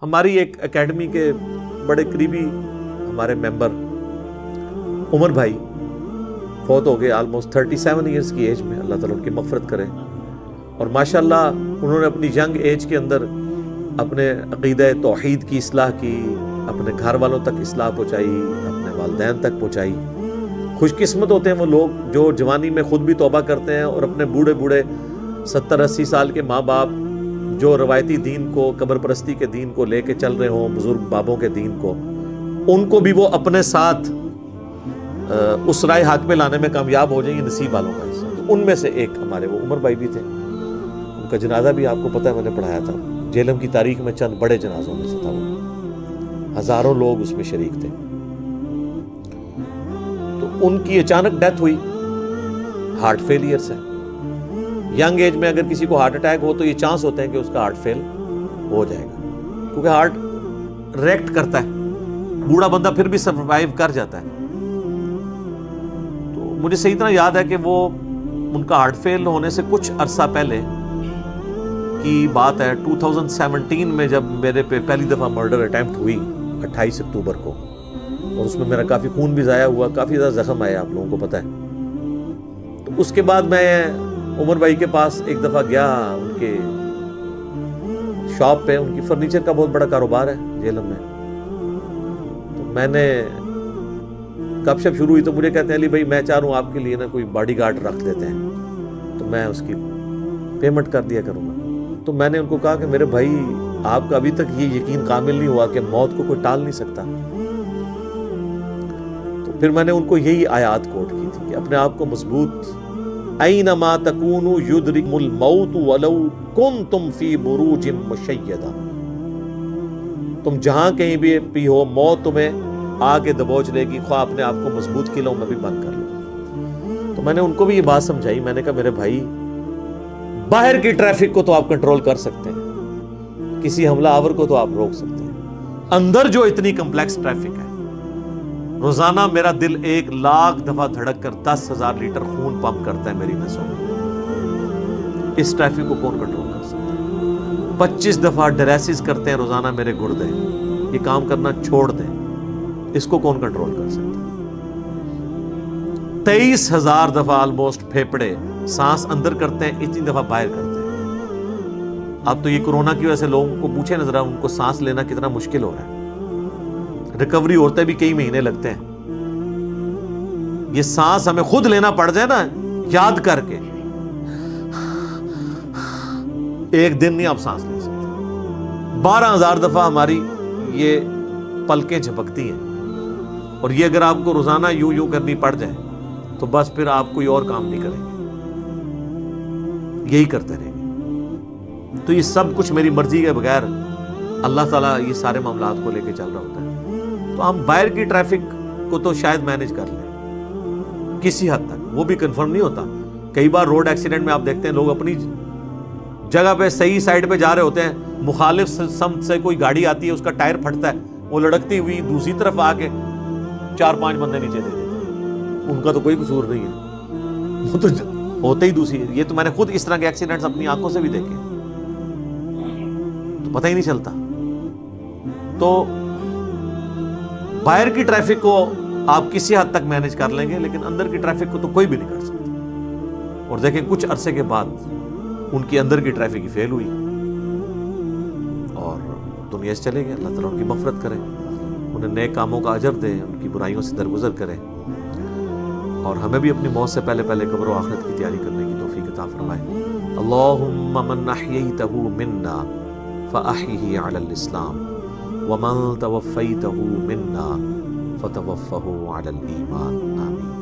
ہماری ایک اکیڈمی کے بڑے قریبی ہمارے ممبر عمر بھائی فوت ہو گئے آلموسٹ 37 ایئرس کی ایج میں، اللہ تعالیٰ ان کی مغفرت کرے. اور ماشاءاللہ انہوں نے اپنی ینگ ایج کے اندر اپنے عقیدہ توحید کی اصلاح کی، اپنے گھر والوں تک اصلاح پہنچائی، اپنے والدین تک پہنچائی. خوش قسمت ہوتے ہیں وہ لوگ جو جوانی میں خود بھی توبہ کرتے ہیں اور اپنے بوڑھے 70-80 سال کے ماں باپ جو روایتی دین کو، قبر پرستی کے دین کو لے کے چل رہے ہوں، بزرگ بابوں کے دین کو، ان کو بھی وہ اپنے ساتھ اس رائے حق پہ لانے میں کامیاب ہو جائیں. یہ نصیب والوں کا حصہ. تو ان میں سے ایک ہمارے وہ عمر بھائی بھی تھے. ان کا جنازہ بھی آپ کو پتہ ہے میں نے پڑھایا تھا. جہلم کی تاریخ میں چند بڑے جنازوں میں سے تھا وہ، ہزاروں لوگ اس میں شریک تھے. تو ان کی اچانک ڈیتھ ہوئی ہارٹ فیلئر سے. ینگ ایج میں اگر کسی کو ہارٹ اٹیک ہو تو یہ چانس ہوتے ہیں کہ اس کا ہارٹ فیل ہو جائے گا، کیونکہ ہارٹ ریئیکٹ کرتا ہے. بوڑھا بندہ پھر بھی سروائیو کر جاتا ہے. تو مجھے صحیح طرح یاد ہے کہ وہ ان کا ہارٹ فیل ہونے سے کچھ عرصہ پہلے کی بات ہے، 2017 میں جب میرے پہ پہلی دفعہ مرڈر اٹیمپٹ ہوئی 28 اکتوبر کو، اور اس میں میرا کافی خون بھی ضائع ہوا، کافی زیادہ زخم آئے، آپ لوگوں کو پتہ ہے. تو اس کے بعد میں عمر بھائی کے پاس ایک دفعہ گیا، ان کے شاپ پہ، ان کی فرنیچر کا بہت بڑا کاروبار ہے جہلم میں. تو میں نے گپ شپ شروع ہوئی تو مجھے کہتے ہیں علی بھائی میں چاہ رہا ہوں آپ کے لیے نا کوئی باڈی گارڈ رکھ دیتے ہیں تو میں اس کی پیمنٹ کر دیا کروں گا. تو میں نے ان کو کہا کہ میرے بھائی آپ کا ابھی تک یہ یقین کامل نہیں ہوا کہ موت کو کوئی ٹال نہیں سکتا. تو پھر میں نے ان کو یہی آیات کوٹ کی تھی کہ اپنے آپ کو مضبوط، اینما تکونوا یدرککم الموت ولو کنتم فی بروج مشیدہ، تم جہاں کہیں بھی ہو موت تمہیں آ کے دبوچ لے گی، خواہ اپنے آپ کو مضبوط قلعوں میں بھی بند کر لو. تو میں نے ان کو بھی یہ بات سمجھائی. میں نے کہا میرے بھائی باہر کی ٹریفک کو تو آپ کنٹرول کر سکتے ہیں، کسی حملہ آور کو تو آپ روک سکتے ہیں، اندر جو اتنی کمپلیکس ٹریفک ہے، روزانہ میرا دل 1,00,000 دفعہ دھڑک کر 10,000 لیٹر خون پمپ کرتا ہے میری نسوں میں، اس ٹریفک کو کون کنٹرول کر سکتا ہے؟ 25 دفعہ ڈائلیسس کرتے ہیں روزانہ میرے گردے، یہ کام کرنا چھوڑ دیں، اس کو کون کنٹرول کر سکتا ہے؟ 23,000 دفعہ آلموسٹ پھیپڑے سانس اندر کرتے ہیں، اتنی دفعہ باہر کرتے ہیں. اب تو یہ کورونا کی وجہ سے لوگوں کو پوچھے نظر ان کو سانس لینا کتنا مشکل ہو رہا ہے، ریکوری ہوتے بھی کئی مہینے لگتے ہیں. یہ سانس ہمیں خود لینا پڑ جائے نا یاد کر کے، ایک دن نہیں آپ سانس لے سکتے. 12,000 دفعہ ہماری یہ پلکیں جھپکتی ہیں، اور یہ اگر آپ کو روزانہ یوں کرنی پڑ جائے تو بس پھر آپ کوئی اور کام نہیں کریں گے، یہی کرتے رہیں گے. تو یہ سب کچھ میری مرضی کے بغیر اللہ تعالیٰ یہ سارے معاملات کو لے کے چل رہا ہوتا ہے. تو ہم باہر کی ٹریفک کو تو شاید مینج کر لیں کسی حد تک، وہ بھی کنفرم نہیں ہوتا. کئی بار روڈ ایکسیڈنٹ میں آپ دیکھتے ہیں لوگ اپنی جگہ پہ صحیح سائڈ پہ جا رہے ہوتے ہیں، مخالف سمت سے کوئی گاڑی آتی ہے، اس کا ٹائر پھٹتا ہے، وہ لڑکتی ہوئی دوسری طرف آ کے 4-5 بندے نیچے دے دیتے ہیں. ان کا تو کوئی قصور نہیں ہے، وہ تو ہوتے ہی دوسری. یہ تو میں نے خود اس طرح کے ایکسیڈنٹس اپنی آنکھوں سے بھی دیکھے، تو پتہ ہی نہیں چلتا. تو باہر کی ٹریفک کو آپ کسی حد تک مینج کر لیں گے، لیکن اندر کی ٹریفک کو تو کوئی بھی نہیں کر سکتا. اور دیکھیں کچھ عرصے کے بعد ان کی اندر کی ٹریفک ہی فیل ہوئی اور دنیا سے چلے گئے. اللہ تعالیٰ ان کی مغفرت کرے، انہیں نئے کاموں کا اجر دے، ان کی برائیوں سے درگزر کرے، اور ہمیں بھی اپنی موت سے پہلے قبر و آخرت کی تیاری کرنے کی توفیق عطا فرمائے. اللہم من احییتہ منا فاحیہ علی الاسلام ومن توفیتہ منا فتوفہ علی الایمان. آمین.